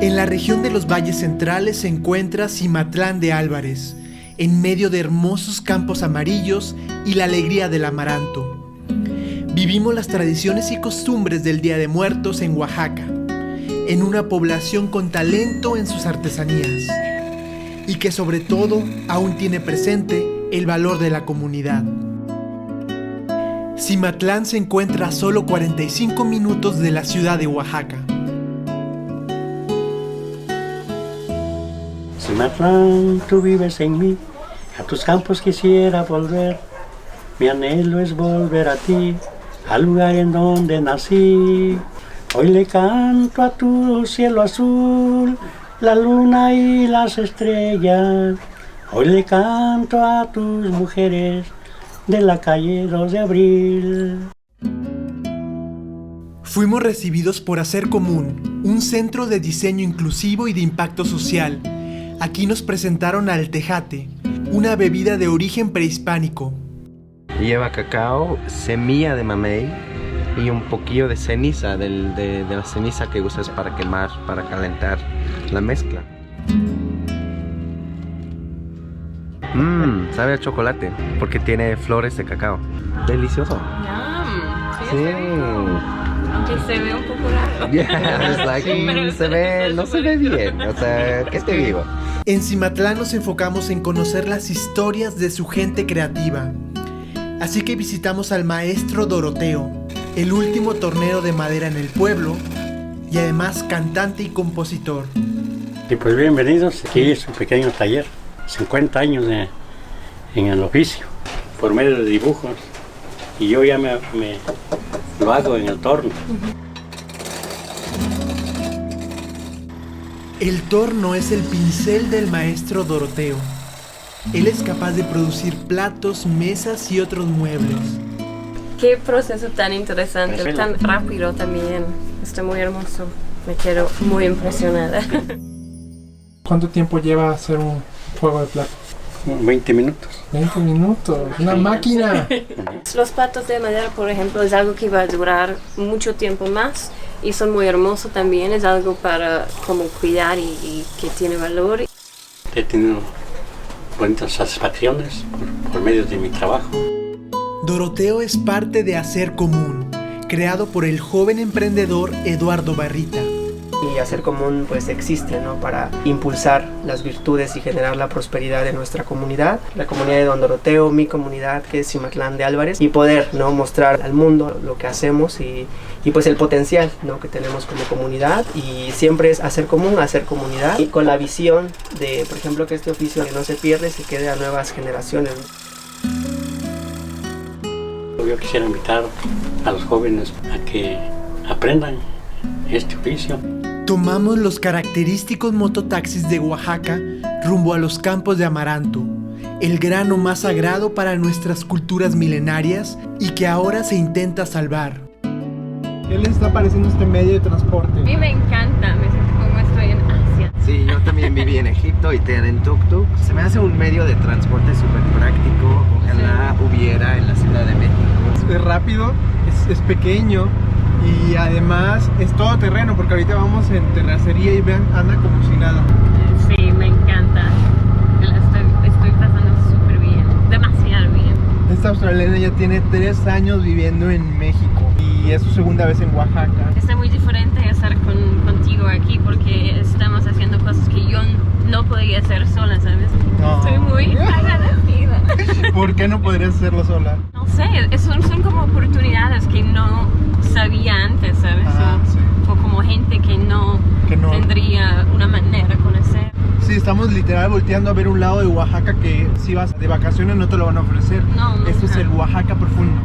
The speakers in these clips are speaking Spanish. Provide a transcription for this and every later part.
En la región de los valles centrales se encuentra Cimatlán de Álvarez, en medio de hermosos campos amarillos y la alegría del amaranto. Vivimos las tradiciones y costumbres del Día de Muertos en Oaxaca, en una población con talento en sus artesanías, y que sobre todo aún tiene presente el valor de la comunidad. Cimatlán se encuentra a solo 45 minutos de la ciudad de Oaxaca. Cimatlán, tú vives en mí, a tus campos quisiera volver. Mi anhelo es volver a ti, al lugar en donde nací. Hoy le canto a tu cielo azul, la luna y las estrellas. Hoy le canto a tus mujeres de la calle 2 de abril. Fuimos recibidos por Hacer Común, un centro de diseño inclusivo y de impacto social. Aquí nos presentaron al tejate, una bebida de origen prehispánico. Lleva cacao, semilla de mamey y un poquillo de ceniza, de la ceniza que usas para quemar, para calentar la mezcla. Sabe a chocolate, porque tiene flores de cacao. Delicioso. Sí. Aunque se ve un poco raro. No se ve bien. O sea, ¿qué te digo? En Cimatlán nos enfocamos en conocer las historias de su gente creativa. Así que visitamos al maestro Doroteo, el último tornero de madera en el pueblo y además cantante y compositor. Y pues bienvenidos, aquí es un pequeño taller, 50 años en el oficio, por medio de dibujos, y yo ya me lo hago en el torno. El torno es el pincel del maestro Doroteo. Él es capaz de producir platos, mesas y otros muebles. Qué proceso tan interesante, tan rápido también. Está muy hermoso. Me quedo muy impresionada. ¿Cuánto tiempo lleva hacer un fuego de plato? 20 minutos. 20 minutos, una máquina. Los platos de madera, por ejemplo, es algo que va a durar mucho tiempo más y son muy hermosos también. Es algo para como cuidar y que tiene valor. He tenido buenas satisfacciones por medio de mi trabajo. Doroteo es parte de Hacer Común, creado por el joven emprendedor Eduardo Barrita. Y Hacer Común pues existe, ¿no?, para impulsar las virtudes y generar la prosperidad de nuestra comunidad, la comunidad de Don Doroteo, mi comunidad que es Cimatlán de Álvarez, y poder, ¿no?, mostrar al mundo lo que hacemos y pues el potencial, ¿no?, que tenemos como comunidad. Y siempre es hacer común, hacer comunidad, y con la visión de, por ejemplo, que este oficio que no se pierde, se quede a nuevas generaciones. Yo quisiera invitar a los jóvenes a que aprendan este oficio. Tomamos los característicos mototaxis de Oaxaca rumbo a los campos de amaranto, el grano más sagrado para nuestras culturas milenarias y que ahora se intenta salvar. ¿Qué les está pareciendo este medio de transporte? A mí me encanta, me siento como estoy en Asia. Sí, yo también viví en Egipto y tienen tuk-tuk. Se me hace un medio de transporte súper práctico. Ojalá hubiera en la Ciudad de México. Es rápido, es pequeño y además es todo terreno, porque ahorita vamos en terracería y vean, anda como si nada. Sí, me encanta. Estoy pasando súper bien, demasiado bien. Esta australiana ya tiene 3 años viviendo en México y es su segunda vez en Oaxaca. Está muy diferente estar contigo aquí porque estamos haciendo cosas que yo no podía hacer sola, ¿sabes? No. Estoy muy agradecida. ¿Por qué no podrías hacerlo sola? No sé, son como oportunidades que no sabía antes, ¿sabes? Sí. O como gente que no tendría una manera de conocer. Sí, estamos literal volteando a ver un lado de Oaxaca que si vas de vacaciones no te lo van a ofrecer. No. Esto es el Oaxaca profundo.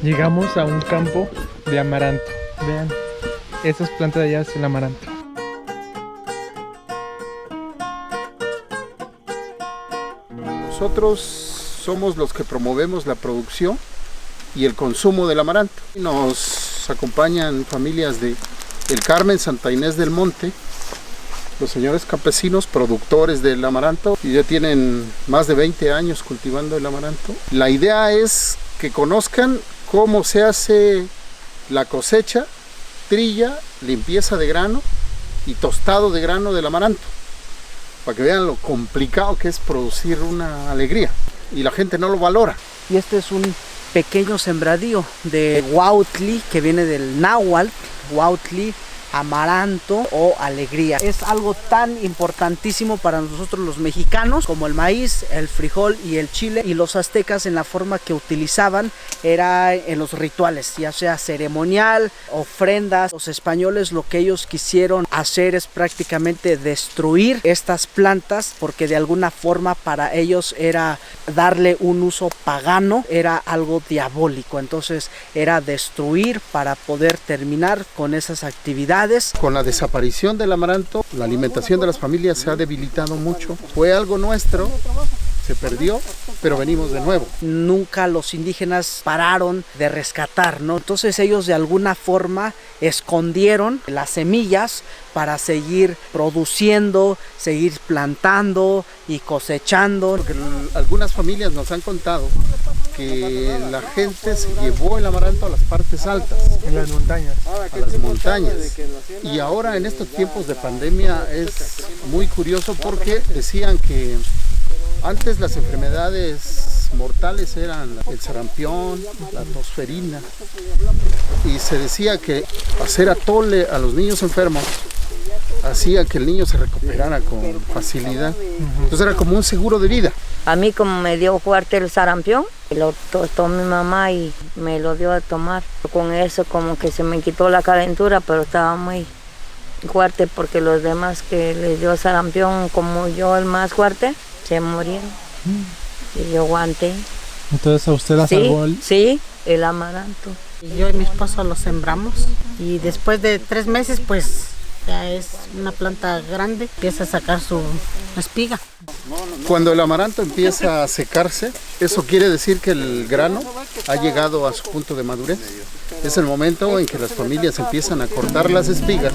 Llegamos a un campo de amaranto. Vean, esas plantas de allá es el amaranto. Nosotros somos los que promovemos la producción y el consumo del amaranto. Nos acompañan familias de El Carmen, Santa Inés del Monte, los señores campesinos productores del amaranto, y ya tienen más de 20 años cultivando el amaranto. La idea es que conozcan cómo se hace la cosecha, trilla, limpieza de grano y tostado de grano del amaranto, para que vean lo complicado que es producir una alegría, y la gente no lo valora. Y este es un pequeño sembradío de huautli, que viene del náhuatl, huautli, amaranto o alegría. Es algo tan importantísimo para nosotros los mexicanos como el maíz, el frijol y el chile, y los aztecas en la forma que utilizaban era en los rituales, ya sea ceremonial, ofrendas. Los españoles lo que ellos quisieron hacer es prácticamente destruir estas plantas, porque de alguna forma para ellos era darle un uso pagano, era algo diabólico. Entonces era destruir para poder terminar con esas actividades. Con la desaparición del amaranto, la alimentación de las familias se ha debilitado mucho. Fue algo nuestro, se perdió, pero venimos de nuevo. Nunca los indígenas pararon de rescatar, ¿no? Entonces ellos de alguna forma escondieron las semillas para seguir produciendo, seguir plantando y cosechando. Porque algunas familias nos han contado que la gente se llevó el amaranto a las partes altas, En las montañas. a las montañas. Y ahora en estos tiempos de pandemia es muy curioso, porque decían que antes las enfermedades mortales eran el sarampión, la tosferina, y se decía que hacer atole a los niños enfermos hacía que el niño se recuperara con facilidad. Entonces era como un seguro de vida. A mí, como me dio fuerte el sarampión, lo tostó mi mamá y me lo dio a tomar. Con eso como que se me quitó la calentura, pero estaba muy fuerte porque los demás que les dio sarampión, como yo el más fuerte, se murieron. Y yo aguanté. Entonces a usted la salvó el... Sí, el amaranto. Yo y mi esposo lo sembramos y después de 3 meses pues ya es una planta grande, empieza a sacar su espiga. Cuando el amaranto empieza a secarse, eso quiere decir que el grano ha llegado a su punto de madurez. Es el momento en que las familias empiezan a cortar las espigas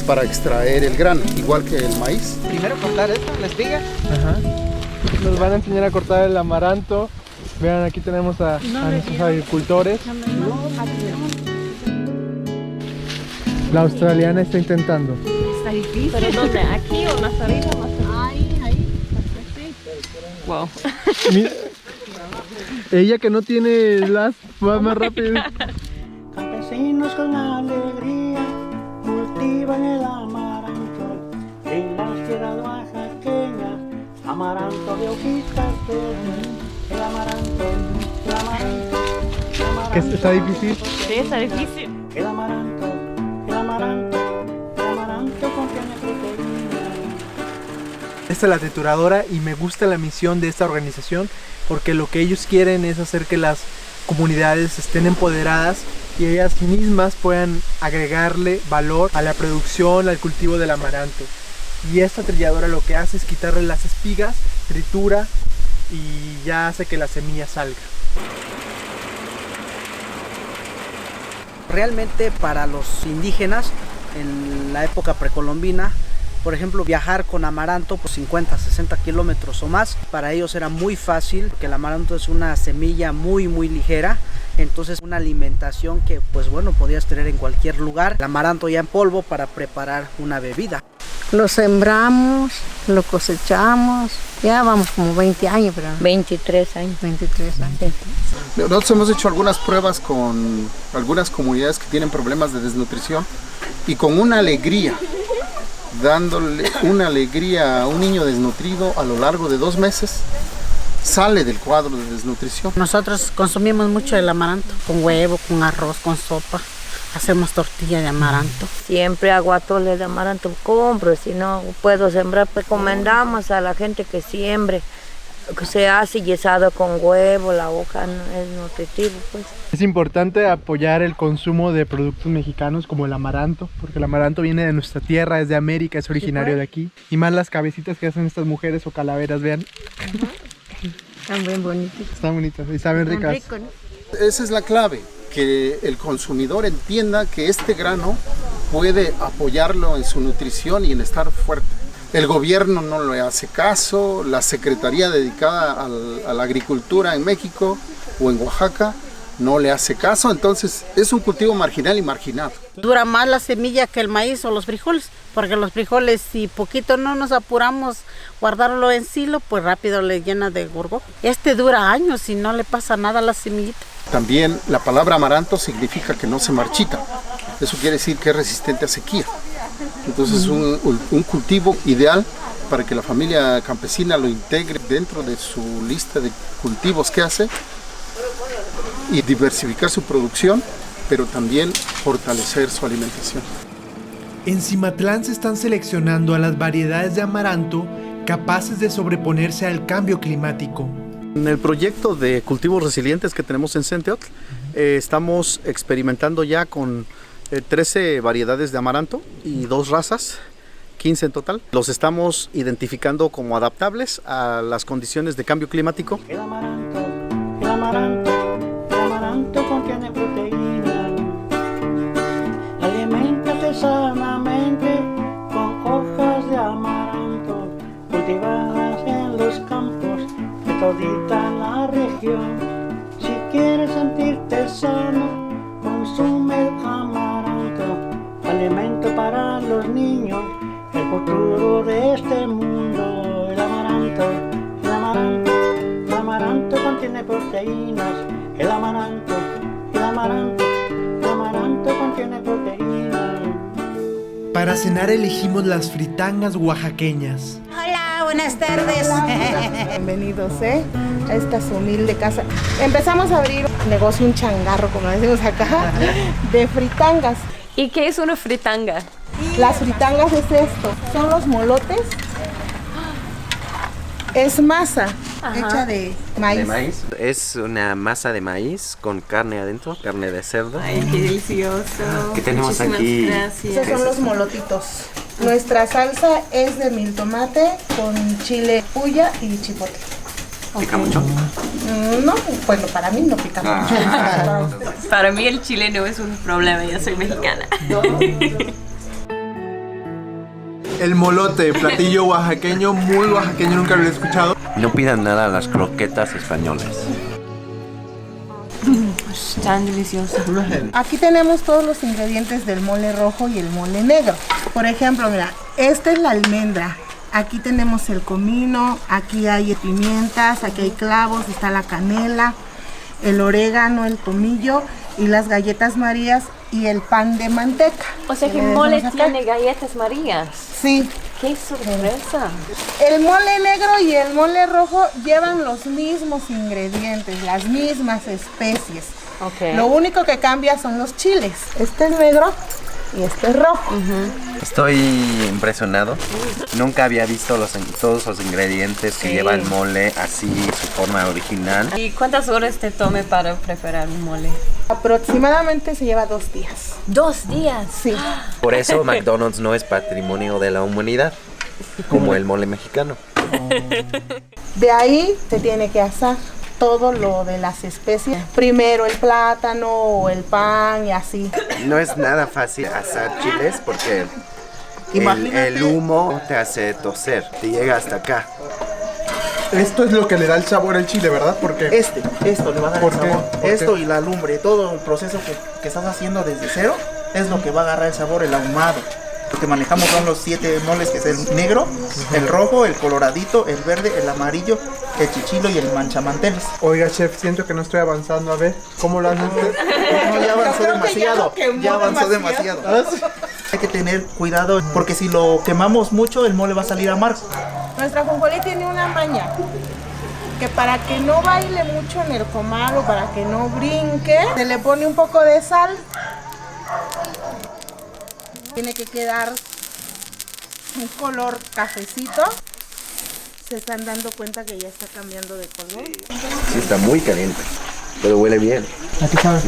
para extraer el grano, igual que el maíz. Primero cortar esta, la espiga. Ajá. Nos van a enseñar a cortar el amaranto. Vean, aquí tenemos a nuestros agricultores. La australiana está intentando. Está difícil. ¿Pero dónde? ¿Aquí o más arriba? Ahí. Wow. Mira, ella que no tiene las va más rápido. Campesinos con alegría cultivan el amaranto en la tierra oaxaqueña, amaranto de hojitas verdes, el amaranto, el amaranto, el amaranto. ¿Que está difícil? Sí, está difícil. El amaranto, el amaranto, el amaranto contiene proteína. Esta es la trituradora y me gusta la misión de esta organización, porque lo que ellos quieren es hacer que las comunidades estén empoderadas y ellas mismas puedan agregarle valor a la producción, al cultivo del amaranto. Y esta trilladora lo que hace es quitarle las espigas, tritura y ya hace que la semilla salga. Realmente para los indígenas en la época precolombina, por ejemplo, viajar con amaranto por 50, 60 kilómetros o más, para ellos era muy fácil, porque el amaranto es una semilla muy ligera, entonces una alimentación que pues bueno, podías tener en cualquier lugar. El amaranto ya en polvo para preparar una bebida. Lo sembramos, lo cosechamos, ya vamos como 20 años, pero 23 años. 23 años. Nosotros hemos hecho algunas pruebas con algunas comunidades que tienen problemas de desnutrición, y con una alegría, dándole una alegría a un niño desnutrido a lo largo de 2 meses, sale del cuadro de desnutrición. Nosotros consumimos mucho el amaranto, con huevo, con arroz, con sopa. Hacemos tortilla de amaranto. Siempre hago atole de amaranto, compro, si no puedo sembrar, recomendamos a la gente que siembre, que se hace guisado con huevo, la hoja es nutritivo pues. Es importante apoyar el consumo de productos mexicanos como el amaranto, porque el amaranto viene de nuestra tierra, es de América, es originario de aquí. Y más las cabecitas que hacen estas mujeres o calaveras, vean. Están bien bonitos. Están bonitas y saben ricas. Rico, ¿no? Esa es la clave, que el consumidor entienda que este grano puede apoyarlo en su nutrición y en estar fuerte. El gobierno no le hace caso, la secretaría dedicada a la agricultura en México o en Oaxaca no le hace caso, entonces es un cultivo marginal y marginado. Dura más la semilla que el maíz o los frijoles, porque los frijoles si poquito no nos apuramos guardarlo en silo, pues rápido le llena de gorgo. Este dura años y no le pasa nada a la semillita. También la palabra amaranto significa que no se marchita, eso quiere decir que es resistente a sequía. Entonces es un cultivo ideal para que la familia campesina lo integre dentro de su lista de cultivos que hace y diversificar su producción, pero también fortalecer su alimentación. En Cimatlán se están seleccionando a las variedades de amaranto capaces de sobreponerse al cambio climático. En el proyecto de cultivos resilientes que tenemos en Centeotl, estamos experimentando ya con 13 variedades de amaranto y 2 razas, 15 en total. Los estamos identificando como adaptables a las condiciones de cambio climático. El amaranto contiene proteína. Aliméntate sanamente con hojas de amaranto cultivadas en los campos de todita la región. Si quieres sentirte sano, consume el amaranto, alimento para los niños, el futuro de este mundo. El amaranto contiene proteínas. El amaranto contiene proteínas. Para cenar elegimos las fritangas oaxaqueñas. Hola, buenas tardes. Bienvenidos a esta humilde casa. Empezamos a abrir un negocio, un changarro, como decimos acá, de fritangas. ¿Y qué es una fritanga? Las fritangas es esto, son los molotes. Es masa hecha de maíz. ¿De maíz? Es una masa de maíz con carne adentro, carne de cerdo. Ay, qué delicioso. ¿Qué tenemos Muchísimas aquí? Gracias. Estos son los molotitos. Nuestra salsa es de mil tomate con chile puya y chipotle. ¿Pica mucho? No, bueno, para mí no pica mucho. Para mí el chile no es un problema, yo soy mexicana. El molote, platillo oaxaqueño, muy oaxaqueño, nunca lo he escuchado. No pidan nada a las croquetas españolas. Tan delicioso. Aquí tenemos todos los ingredientes del mole rojo y el mole negro. Por ejemplo, mira, esta es la almendra. Aquí tenemos el comino, aquí hay pimientas, aquí hay clavos, está la canela, el orégano, el tomillo y las galletas marías y el pan de manteca. O sea que el mole tiene galletas marías. Sí. ¡Qué sorpresa! El mole negro y el mole rojo llevan los mismos ingredientes, las mismas especies. Okay. Lo único que cambia son los chiles. Este es negro y este es rojo. Estoy impresionado. Nunca había visto todos los ingredientes que lleva el mole así, su forma original. ¿Y cuántas horas te tome para preparar un mole? Aproximadamente se lleva 2 días. ¿2 días? Sí. Por eso McDonald's no es patrimonio de la humanidad, como el mole mexicano. De ahí se tiene que asar todo lo de las especies. Primero el plátano o el pan y así. No es nada fácil asar chiles porque el humo te hace toser, te llega hasta acá. Esto es lo que le da el sabor al chile, ¿verdad? Porque esto le va a dar el sabor. Esto y la lumbre, todo el proceso que estás haciendo desde cero es lo que va a agarrar el sabor, el ahumado. Lo que manejamos son los 7 moles, que es el negro, el rojo, el coloradito, el verde, el amarillo, el chichilo y el manchamanteles. Oiga, chef, siento que no estoy avanzando. A ver, ¿cómo lo hacen ustedes? No, ya avanzó demasiado. Ya avanzó demasiado. Hay que tener cuidado porque si lo quemamos mucho, el mole va a salir amargo. Nuestra ajonjolí tiene una maña, que para que no baile mucho en el comal o para que no brinque, se le pone un poco de sal. Tiene que quedar un color cafecito. Se están dando cuenta que ya está cambiando de color. Sí, está muy caliente, pero huele bien. ¿A qué sabe?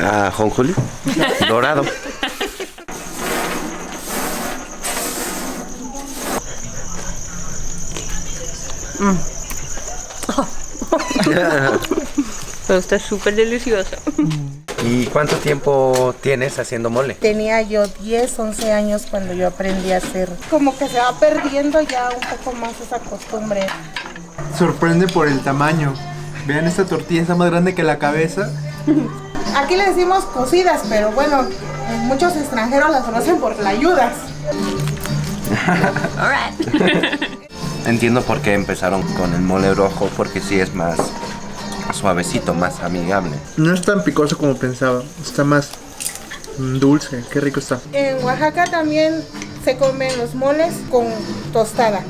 Ah, jonjolí, dorado. Pero está súper delicioso. ¿Y cuánto tiempo tienes haciendo mole? Tenía yo 10, 11 años cuando yo aprendí a hacer. Como que se va perdiendo ya un poco más esa costumbre. Sorprende por el tamaño. Vean, esta tortilla está más grande que la cabeza. Aquí le decimos cocidas, pero bueno, muchos extranjeros las conocen por tlayudas. Entiendo por qué empezaron con el mole rojo, porque sí es más suavecito, más amigable. No es tan picoso como pensaba, está más dulce, qué rico está. En Oaxaca también se comen los moles con tostada.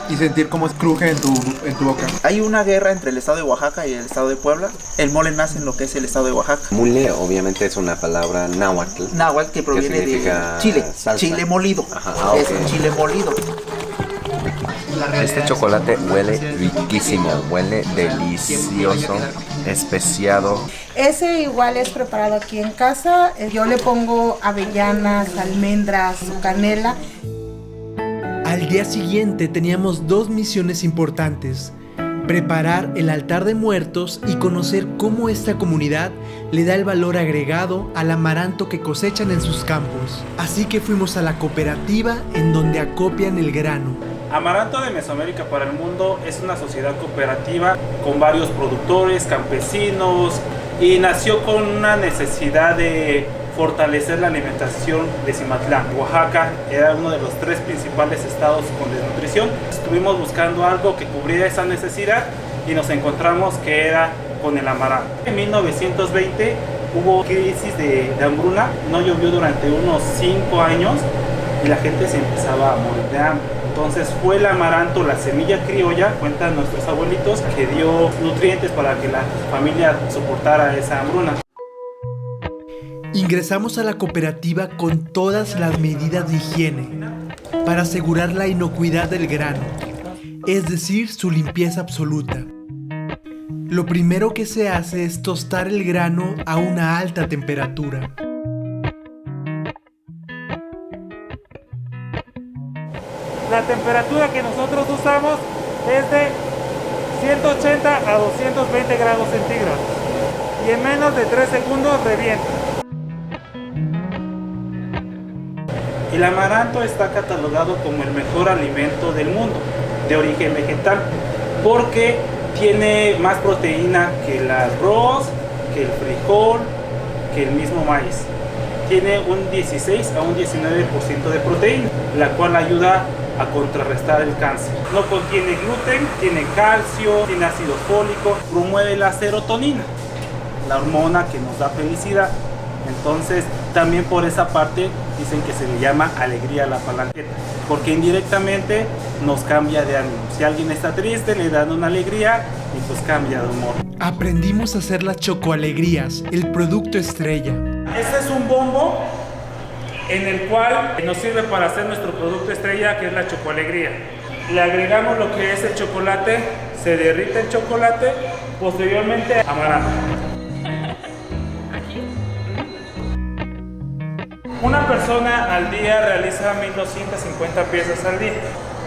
Y sentir cómo cruje en tu boca. Hay una guerra entre el estado de Oaxaca y el estado de Puebla. El mole nace en lo que es el estado de Oaxaca. Mole obviamente es una palabra náhuatl. Náhuatl que proviene de Chile. Salsa. Chile molido. Ajá, es un chile molido. Este chocolate huele riquísimo, huele delicioso, especiado. Ese igual es preparado aquí en casa. Yo le pongo avellanas, almendras o canela. Al día siguiente teníamos dos misiones importantes: preparar el altar de muertos y conocer cómo esta comunidad le da el valor agregado al amaranto que cosechan en sus campos. Así que fuimos a la cooperativa en donde acopian el grano. Amaranto de Mesoamérica para el Mundo es una sociedad cooperativa con varios productores, campesinos, y nació con una necesidad de fortalecer la alimentación de Cimatlán. Oaxaca era uno de los 3 principales estados con desnutrición. Estuvimos buscando algo que cubriera esa necesidad y nos encontramos que era con el amaranto. En 1920 hubo crisis de hambruna, no llovió durante unos 5 años y la gente se empezaba a morir de hambre. Entonces fue el amaranto, la semilla criolla, cuentan nuestros abuelitos, que dio nutrientes para que la familia soportara esa hambruna. Ingresamos a la cooperativa con todas las medidas de higiene para asegurar la inocuidad del grano, es decir, su limpieza absoluta. Lo primero que se hace es tostar el grano a una alta temperatura. La temperatura que nosotros usamos es de 180 a 220 grados centígrados y en menos de 3 segundos revienta. El amaranto está catalogado como el mejor alimento del mundo, de origen vegetal, porque tiene más proteína que el arroz, que el frijol, que el mismo maíz. Tiene un 16 a un 19% de proteína, la cual ayuda a contrarrestar el cáncer. No contiene gluten, tiene calcio, tiene ácido fólico, promueve la serotonina, la hormona que nos da felicidad. Entonces, también por esa parte dicen que se le llama alegría a la palanqueta, porque indirectamente nos cambia de ánimo. Si alguien está triste, le dan una alegría y pues cambia de humor. Aprendimos a hacer las chocoalegrías, el producto estrella. Este es un bombo en el cual nos sirve para hacer nuestro producto estrella, que es la chocoalegría. Le agregamos lo que es el chocolate, se derrite el chocolate, posteriormente amaranto. Una persona al día realiza 1250 piezas al día.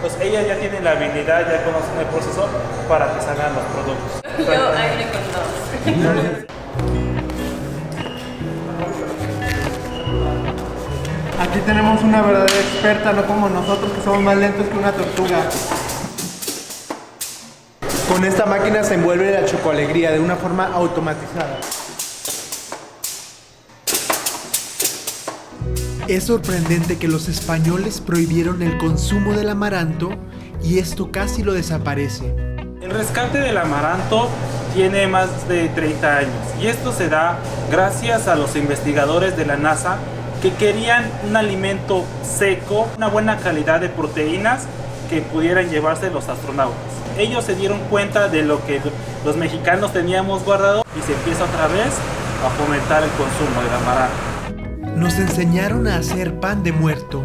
Pues ellas ya tienen la habilidad, ya conocen el proceso para que salgan los productos. Yo agregué con 2. Aquí tenemos una verdadera experta, no como nosotros que somos más lentos que una tortuga. Con esta máquina se envuelve la chocoalegría de una forma automatizada. Es sorprendente que los españoles prohibieron el consumo del amaranto y esto casi lo desaparece. El rescate del amaranto tiene más de 30 años y esto se da gracias a los investigadores de la NASA que querían un alimento seco, una buena calidad de proteínas que pudieran llevarse los astronautas. Ellos se dieron cuenta de lo que los mexicanos teníamos guardado y se empieza otra vez a fomentar el consumo del amaranto. Nos enseñaron a hacer pan de muerto.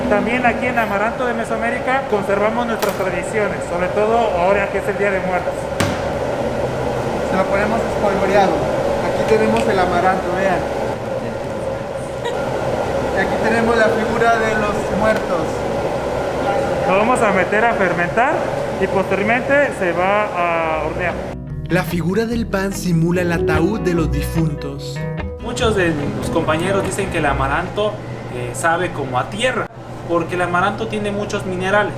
También aquí en Amaranto de Mesoamérica conservamos nuestras tradiciones, sobre todo ahora que es el Día de Muertos. Se lo ponemos espolvoreado. Aquí tenemos el amaranto, vean. Y aquí tenemos la figura de los muertos. Lo vamos a meter a fermentar y posteriormente se va a hornear. La figura del pan simula el ataúd de los difuntos. Muchos de mis compañeros dicen que el amaranto sabe como a tierra, porque el amaranto tiene muchos minerales.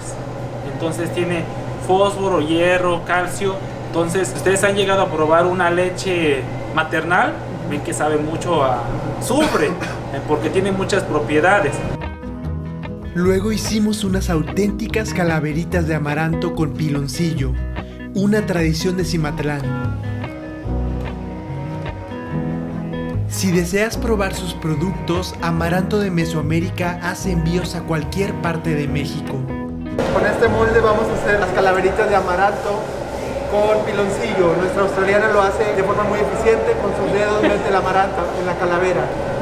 Entonces tiene fósforo, hierro, calcio. Entonces, ustedes han llegado a probar una leche maternal, ven que sabe mucho a azufre, porque tiene muchas propiedades. Luego hicimos unas auténticas calaveritas de amaranto con piloncillo, una tradición de Cimatlán. Si deseas probar sus productos, Amaranto de Mesoamérica hace envíos a cualquier parte de México. Con este molde vamos a hacer las calaveritas de amaranto con piloncillo. Nuestra australiana lo hace de forma muy eficiente, con sus dedos mete el amaranto en la calavera.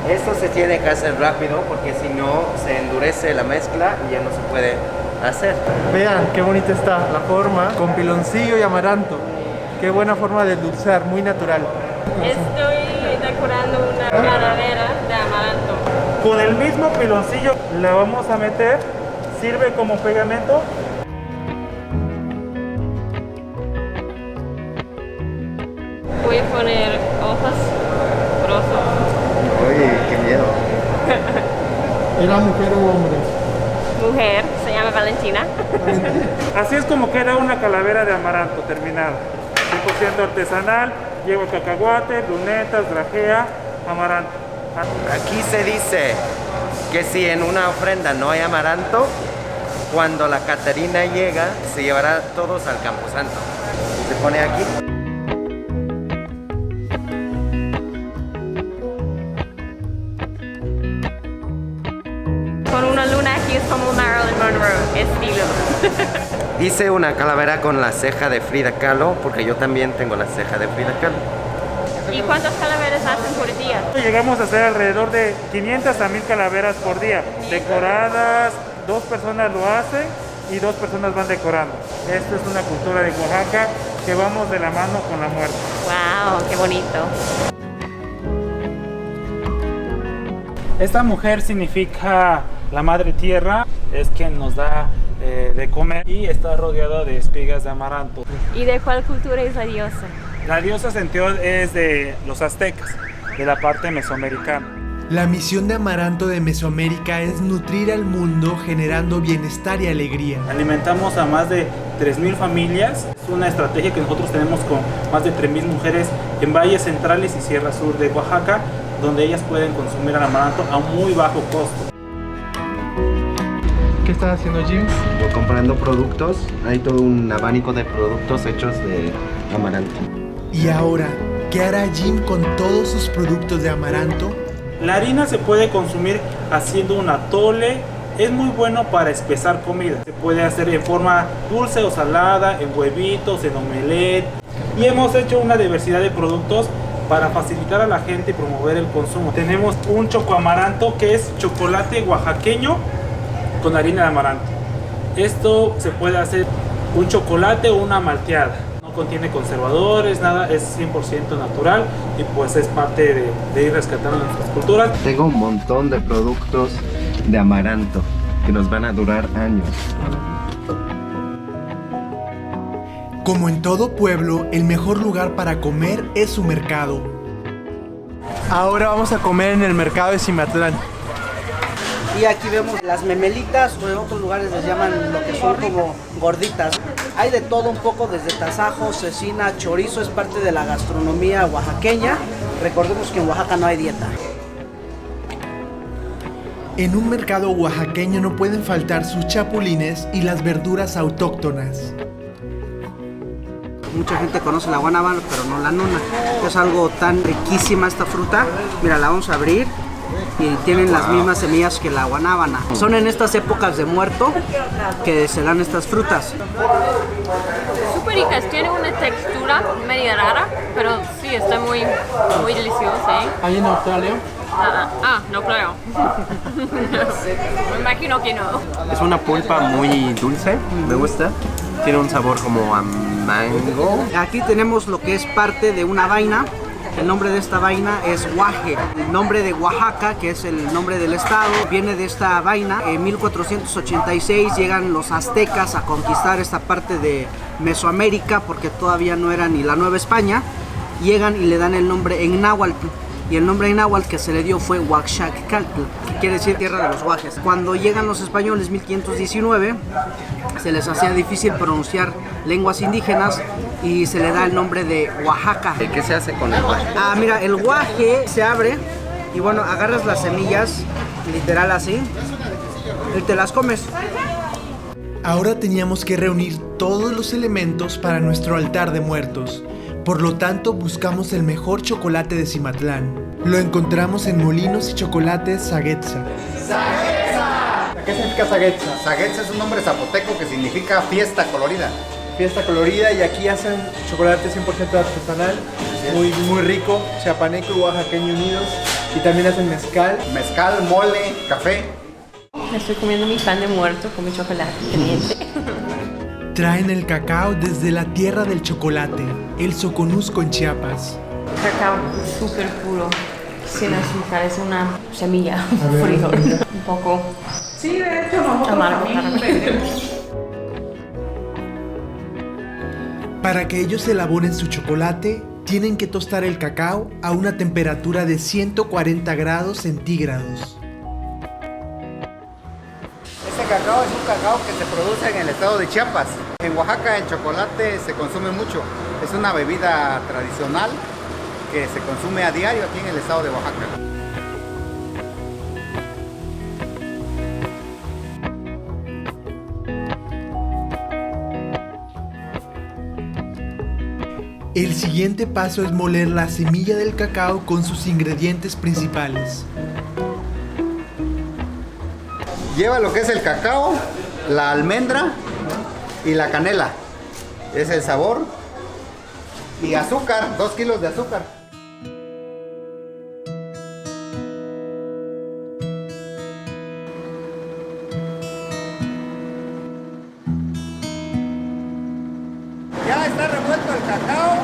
Esto se tiene que hacer rápido porque si no se endurece la mezcla y ya no se puede hacer. Vean qué bonita está la forma con piloncillo y amaranto. Qué buena forma de endulzar, muy natural. Estoy decorando una calavera de amaranto. Con el mismo piloncillo la vamos a meter, sirve como pegamento. Voy a poner hojas rosas. Oye, qué miedo. ¿Era mujer o hombre? Mujer, se llama Valentina. Así es como queda una calavera de amaranto terminada. 100% artesanal, lleva cacahuate, lunetas, grajea, amaranto. Aquí se dice que si en una ofrenda no hay amaranto, cuando la Catarina llega, se llevará todos al Camposanto. Se pone aquí. Con una luna aquí es como Marilyn Monroe, estilo. Hice una calavera con la ceja de Frida Kahlo, porque yo también tengo la ceja de Frida Kahlo. ¿Y cuántas calaveras hacen por día? Llegamos a hacer alrededor de 500 a 1000 calaveras por día, decoradas, 2 personas lo hacen y 2 personas van decorando. Esto es una cultura de Oaxaca que vamos de la mano con la muerte. ¡Wow! ¡Qué bonito! Esta mujer significa la madre tierra, es quien nos da de comer y está rodeada de espigas de amaranto. ¿Y de cuál cultura es la diosa? La diosa Centeotl es de los aztecas, de la parte mesoamericana. La misión de Amaranto de Mesoamérica es nutrir al mundo generando bienestar y alegría. Alimentamos a más de 3,000 familias. Es una estrategia que nosotros tenemos con más de 3,000 mujeres en valles centrales y sierra sur de Oaxaca, donde ellas pueden consumir el amaranto a muy bajo costo. ¿Qué estás haciendo, Jim? Comprando productos, hay todo un abanico de productos hechos de amaranto. Y ahora, ¿qué hará Jim con todos sus productos de amaranto? La harina se puede consumir haciendo un atole, es muy bueno para espesar comida. Se puede hacer en forma dulce o salada, en huevitos, en omelette. Y hemos hecho una diversidad de productos para facilitar a la gente y promover el consumo. Tenemos un chocoamaranto que es chocolate oaxaqueño con harina de amaranto. Esto se puede hacer un chocolate o una malteada. No contiene conservadores, nada, es 100% natural y pues es parte de ir rescatando nuestras culturas. Tengo un montón de productos de amaranto que nos van a durar años. Como en todo pueblo, el mejor lugar para comer es su mercado. Ahora vamos a comer en el mercado de Cimatlán. Y aquí vemos las memelitas, o en otros lugares les llaman lo que son como gorditas. Hay de todo un poco, desde tasajo, cecina, chorizo, es parte de la gastronomía oaxaqueña. Recordemos que en Oaxaca no hay dieta. En un mercado oaxaqueño no pueden faltar sus chapulines y las verduras autóctonas. Mucha gente conoce la guanábana, pero no la nuna. Es algo tan riquísima esta fruta. Mira, la vamos a abrir. Y tienen las mismas semillas que la guanábana. Son en estas épocas de muerto que se dan estas frutas. Súper ricas, tiene una textura media rara, pero sí, está muy deliciosa. ¿Hay en Australia? No creo. Me imagino que no. Es una pulpa muy dulce, me gusta. Tiene un sabor como a mango. Aquí tenemos lo que es parte de una vaina. El nombre de esta vaina es Huaje. El nombre de Oaxaca, que es el nombre del estado, viene de esta vaina. En 1486 llegan los aztecas a conquistar esta parte de Mesoamérica, porque todavía no era ni la Nueva España. Llegan y le dan el nombre en náhuatl. y el nombre en náhuatl que se le dio fue Huaxaccaltl, que quiere decir tierra de los guajes. Cuando llegan los españoles 1519, se les hacía difícil pronunciar lenguas indígenas y se le da el nombre de Oaxaca. ¿Y qué se hace con el guaje? Ah, mira, el guaje se abre y bueno, agarras las semillas, literal así, y te las comes. Ahora teníamos que reunir todos los elementos para nuestro altar de muertos. Por lo tanto, buscamos el mejor chocolate de Cimatlán. Lo encontramos en Molinos y Chocolates Saguetza. ¿Qué significa Saguetza? Saguetza es un nombre zapoteco que significa fiesta colorida. Fiesta colorida, y aquí hacen chocolate 100% artesanal, muy rico, chiapaneco y oaxaqueño unidos. Y también hacen mezcal. Mezcal, mole, café. Estoy comiendo mi pan de muerto con mi chocolate caliente. Traen el cacao desde la tierra del chocolate, el Soconusco en Chiapas. Cacao súper puro, sin azúcar, es una semilla, un frijol, un poco amargo para mí. Para que ellos elaboren su chocolate, tienen que tostar el cacao a una temperatura de 140 grados centígrados. Este cacao es un cacao que se produce en el estado de Chiapas. En Oaxaca el chocolate se consume mucho. Es una bebida tradicional que se consume a diario aquí en el estado de Oaxaca. El siguiente paso es moler la semilla del cacao con sus ingredientes principales. Lleva lo que es el cacao, la almendra y la canela. Es el sabor. Y azúcar, 2 kilos de azúcar. Ya está revuelto el cacao,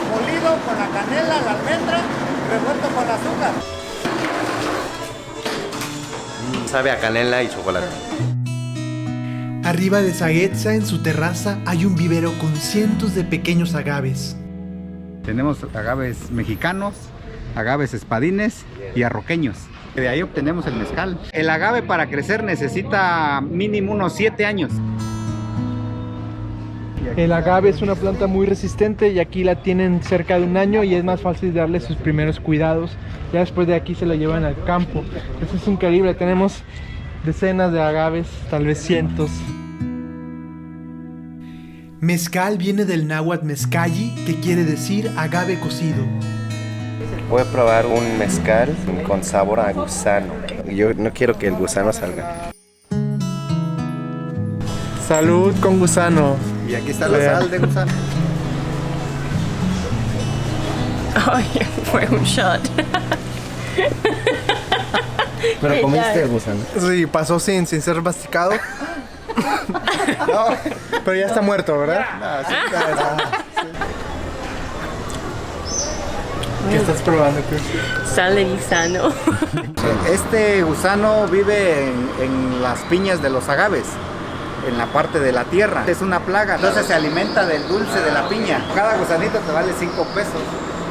molido con la canela, la almendra, revuelto con azúcar. Sabe a canela y chocolate. Arriba de Saguetza, en su terraza, hay un vivero con cientos de pequeños agaves. Tenemos agaves mexicanos, agaves espadines y arroqueños. De ahí obtenemos el mezcal. El agave para crecer necesita mínimo unos 7 años. El agave es una planta muy resistente y aquí la tienen cerca de 1 año y es más fácil darle sus primeros cuidados. Ya después de aquí se lo llevan al campo. Eso es increíble, tenemos decenas de agaves, tal vez cientos. Mezcal viene del náhuatl mezcalli, que quiere decir agave cocido. Voy a probar un mezcal con sabor a gusano. Yo no quiero que el gusano salga. Salud con gusano. Y aquí está la sal de gusano. Ay, fue un shot. ¿Pero comiste el gusano? Sí, pasó sin ser masticado. No, pero ya está muerto, ¿verdad? No, sí, ¿Qué estás probando tú? Sal de gusano. Este gusano vive en las piñas de los agaves, en la parte de la tierra. Es una plaga, entonces se alimenta del dulce de la piña. Cada gusanito te vale 5 pesos.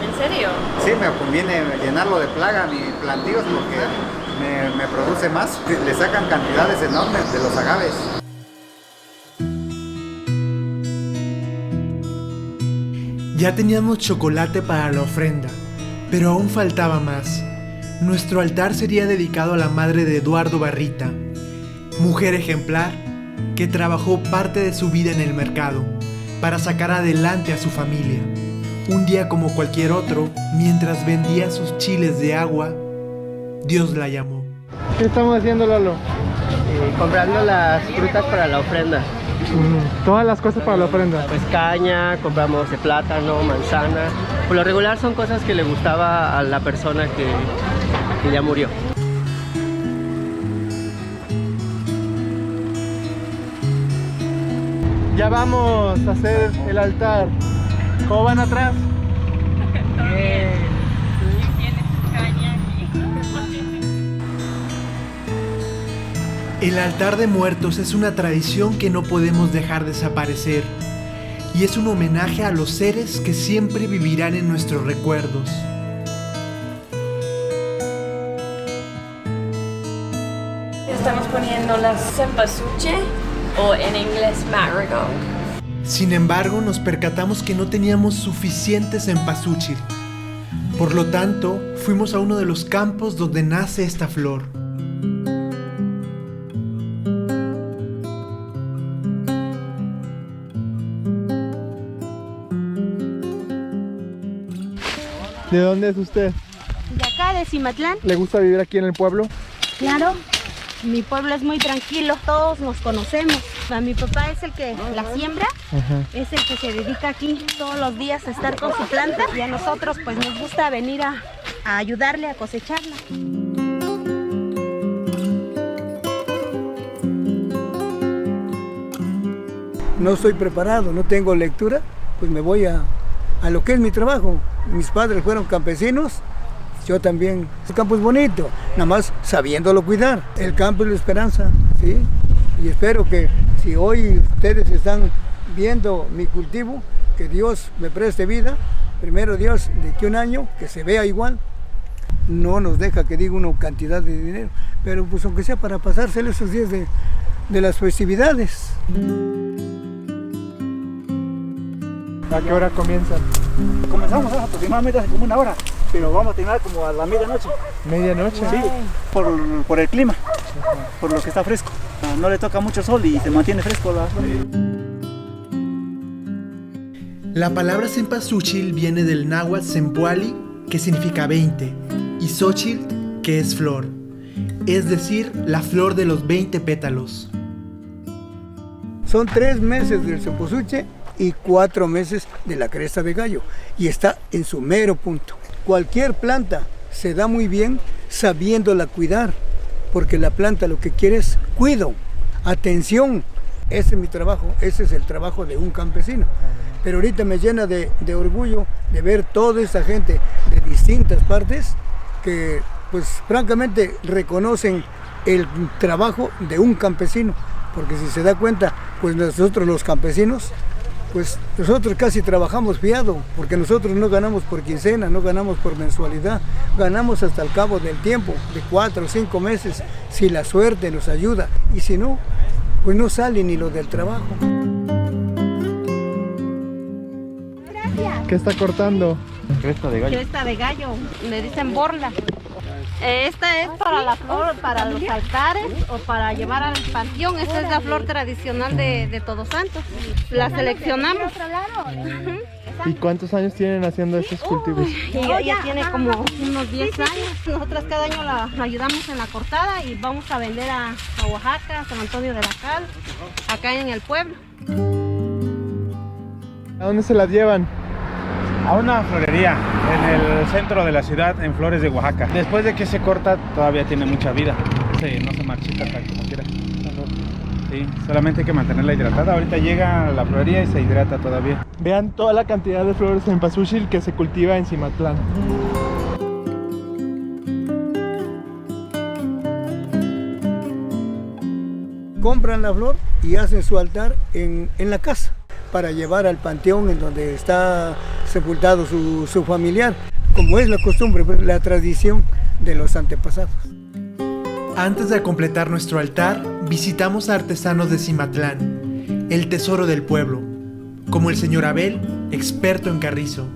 ¿En serio? Sí, me conviene llenarlo de plaga a mis plantíos porque me produce más. Le sacan cantidades enormes de los agaves. Ya teníamos chocolate para la ofrenda, pero aún faltaba más. Nuestro altar sería dedicado a la madre de Eduardo Barrita, mujer ejemplar que trabajó parte de su vida en el mercado para sacar adelante a su familia. Un día como cualquier otro, mientras vendía sus chiles de agua, Dios la llamó. ¿Qué estamos haciendo, Lalo? Comprando las frutas para la ofrenda. Todas las cosas para la ofrenda. Pues caña, compramos de plátano, manzana. Por lo regular son cosas que le gustaba a la persona que ya murió. Ya vamos a hacer el altar. ¿Cómo van atrás? El altar de muertos es una tradición que no podemos dejar desaparecer, y es un homenaje a los seres que siempre vivirán en nuestros recuerdos. Estamos poniendo la cempasúchil o en inglés marigold. Sin embargo, nos percatamos que no teníamos suficiente cempasúchil. Por lo tanto, fuimos a uno de los campos donde nace esta flor. ¿De dónde es usted? De acá, de Cimatlán. ¿Le gusta vivir aquí en el pueblo? Claro, mi pueblo es muy tranquilo, todos nos conocemos. A mi papá es el que la siembra, es el que se dedica aquí todos los días a estar con su planta y a nosotros pues nos gusta venir a ayudarle a cosecharla. No estoy preparado, no tengo lectura, pues me voy a lo que es mi trabajo. Mis padres fueron campesinos, yo también. El campo es bonito, nada más sabiéndolo cuidar. El campo es la esperanza, ¿sí? Y espero que si hoy ustedes están viendo mi cultivo, que Dios me preste vida, primero Dios, de que un año que se vea igual. No nos deja que diga una cantidad de dinero, pero pues aunque sea para pasárselo esos días de las festividades. ¿A qué hora comienzan? Comenzamos aproximadamente hace como una hora, pero vamos a terminar como a la medianoche. ¿Medianoche? Sí, por el clima, por lo que está fresco. No le toca mucho sol y se mantiene fresco la flor. La palabra cempasúchil viene del náhuatl sempuali, que significa 20, y xochitl, que es flor, es decir, la flor de los 20 pétalos. Son 3 meses del cempasúchil y 4 meses de la cresta de gallo, y está en su mero punto. Cualquier planta se da muy bien sabiéndola cuidar, porque la planta lo que quiere es cuidado, atención. Ese es mi trabajo, ese es el trabajo de un campesino. Pero ahorita me llena de orgullo de ver toda esta gente de distintas partes que pues francamente reconocen el trabajo de un campesino, porque si se da cuenta, pues nosotros los campesinos, pues nosotros casi trabajamos fiado, porque nosotros no ganamos por quincena, no ganamos por mensualidad, ganamos hasta el cabo del tiempo, de 4 o 5 meses, si la suerte nos ayuda, y si no, pues no sale ni lo del trabajo. ¿Qué está cortando? Cresta de gallo. Cresta de gallo, le dicen borla. Esta es para la flor, para los altares o para llevar al panteón. Esta es la flor tradicional de Todos Santos. La seleccionamos. ¿Y cuántos años tienen haciendo estos cultivos? Ya tiene como unos 10 años. Nosotras cada año la ayudamos en la cortada y vamos a vender a Oaxaca, a San Antonio de la Cal, acá en el pueblo. ¿A dónde se las llevan? A una florería en el centro de la ciudad, en Flores de Oaxaca. Después de que se corta, todavía tiene mucha vida. No se marchita tal como quiera. Sí, solamente hay que mantenerla hidratada. Ahorita llega a la florería y se hidrata todavía. Vean toda la cantidad de flores de cempasúchil que se cultiva en Cimatlán. Compran la flor y hacen su altar en la casa, para llevar al panteón en donde está sepultado su familiar, como es la costumbre, la tradición de los antepasados. Antes de completar nuestro altar, visitamos a artesanos de Cimatlán, el tesoro del pueblo, como el señor Abel, experto en carrizo.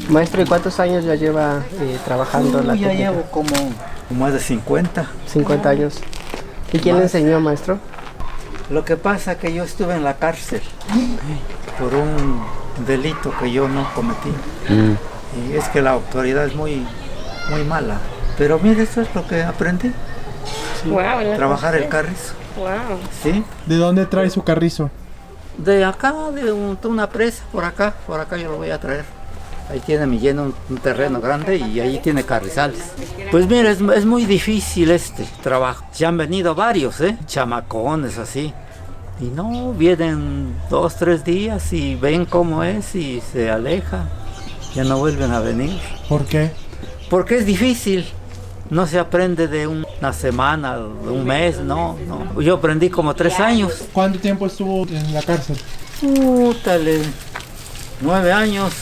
Maestro, ¿y cuántos años ya lleva trabajando la técnica? Ya llevo como más de 50. 50 años. ¿Y quién le enseñó, maestro? Lo que pasa es que yo estuve en la cárcel por un delito que yo no cometí. Y es que la autoridad es muy mala. Pero mire, esto es lo que aprendí. Sí. Wow, trabajar el carrizo. Wow. ¿Sí? ¿De dónde trae su carrizo? De acá, de una presa, por acá yo lo voy a traer. Ahí tiene mi lleno un terreno grande y ahí tiene carrizales. Pues mira, es muy difícil este trabajo. Ya han venido varios, chamacones así. Y no, vienen 2, 3 días y ven cómo es y se alejan. Ya no vuelven a venir. ¿Por qué? Porque es difícil. No se aprende de una semana, de un mes, no. Yo aprendí como 3 años. ¿Cuánto tiempo estuvo en la cárcel? 9 años.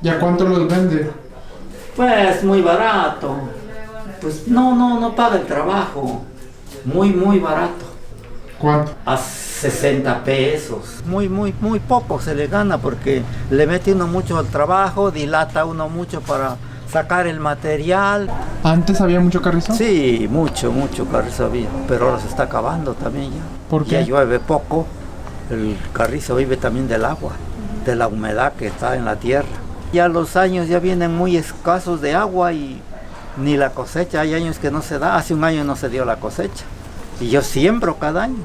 ¿Y a cuánto los vende? Pues muy barato. Pues no paga el trabajo. muy barato. ¿Cuánto? A 60 pesos. Muy poco se le gana porque le mete uno mucho al trabajo, dilata uno mucho para sacar el material. ¿Antes había mucho carrizo? Sí, mucho carrizo había, pero ahora se está acabando también ya. ¿Por qué? Ya llueve poco, el carrizo vive también del agua, de la humedad que está en la tierra. Ya los años ya vienen muy escasos de agua y ni la cosecha, hay años que no se da, hace un año no se dio la cosecha. Y yo siembro cada año.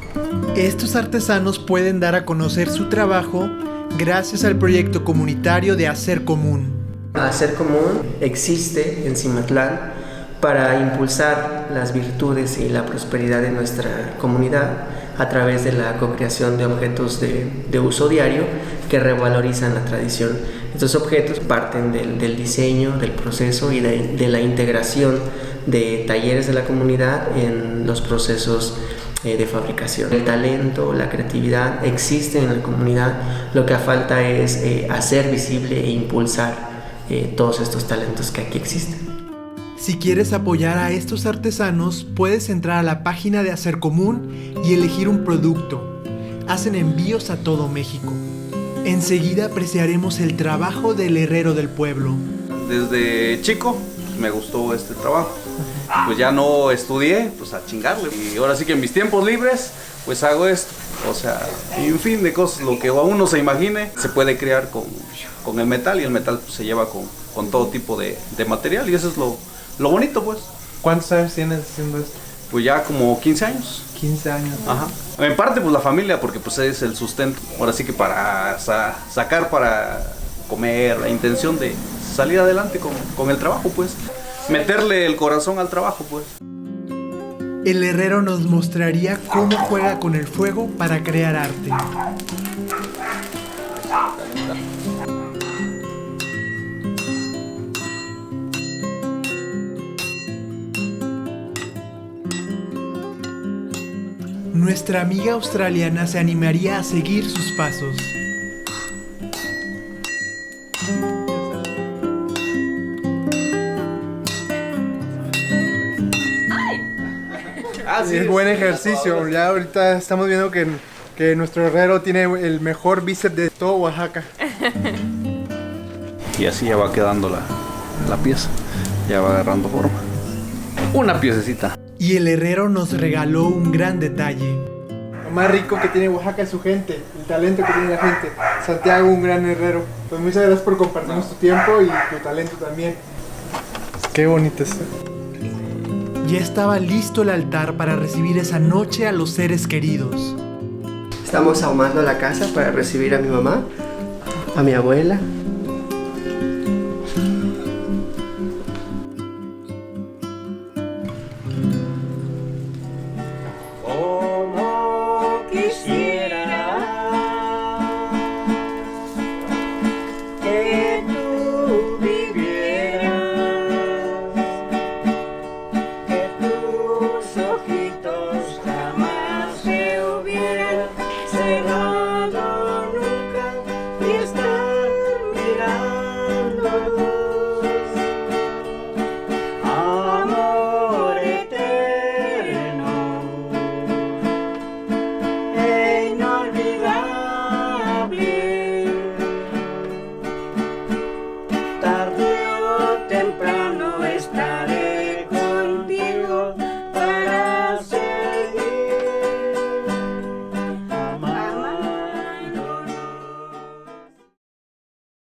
Estos artesanos pueden dar a conocer su trabajo gracias al proyecto comunitario de Hacer Común. Hacer Común existe en Cimatlán para impulsar las virtudes y la prosperidad de nuestra comunidad a través de la co-creación de objetos de uso diario que revalorizan la tradición. Estos objetos parten del diseño, del proceso y de la integración de talleres de la comunidad en los procesos de fabricación. El talento, la creatividad existen en la comunidad, lo que falta es hacer visible e impulsar todos estos talentos que aquí existen. Si quieres apoyar a estos artesanos, puedes entrar a la página de Hacer Común y elegir un producto. Hacen envíos a todo México. Enseguida apreciaremos el trabajo del herrero del pueblo. Desde chico me gustó este trabajo. Pues ya no estudié, pues a chingarle. Y ahora sí que en mis tiempos libres, pues hago esto. O sea, y un fin de cosas, lo que uno se imagine, se puede crear con el metal, y el metal pues, se lleva con todo tipo de material, y eso es lo bonito, pues. ¿Cuántos años tienes haciendo esto? Pues ya como 15 años. 15 años. Ajá. En parte pues la familia, porque pues es el sustento. Ahora sí que para sacar para comer, la intención de salir adelante con el trabajo, pues. Meterle el corazón al trabajo, pues. El herrero nos mostraría cómo juega con el fuego para crear arte. Nuestra amiga australiana se animaría a seguir sus pasos. Sí, es buen ejercicio. Ya ahorita estamos viendo que nuestro herrero tiene el mejor bíceps de todo Oaxaca. Y así ya va quedando la pieza. Ya va agarrando forma. Una piececita. Y el herrero nos regaló un gran detalle. Lo más rico que tiene Oaxaca es su gente, el talento que tiene la gente. Santiago, un gran herrero. Pues muchas gracias por compartirnos tu tiempo y tu talento también. Qué bonito es. Ya estaba listo el altar para recibir esa noche a los seres queridos. Estamos ahumando la casa para recibir a mi mamá, a mi abuela,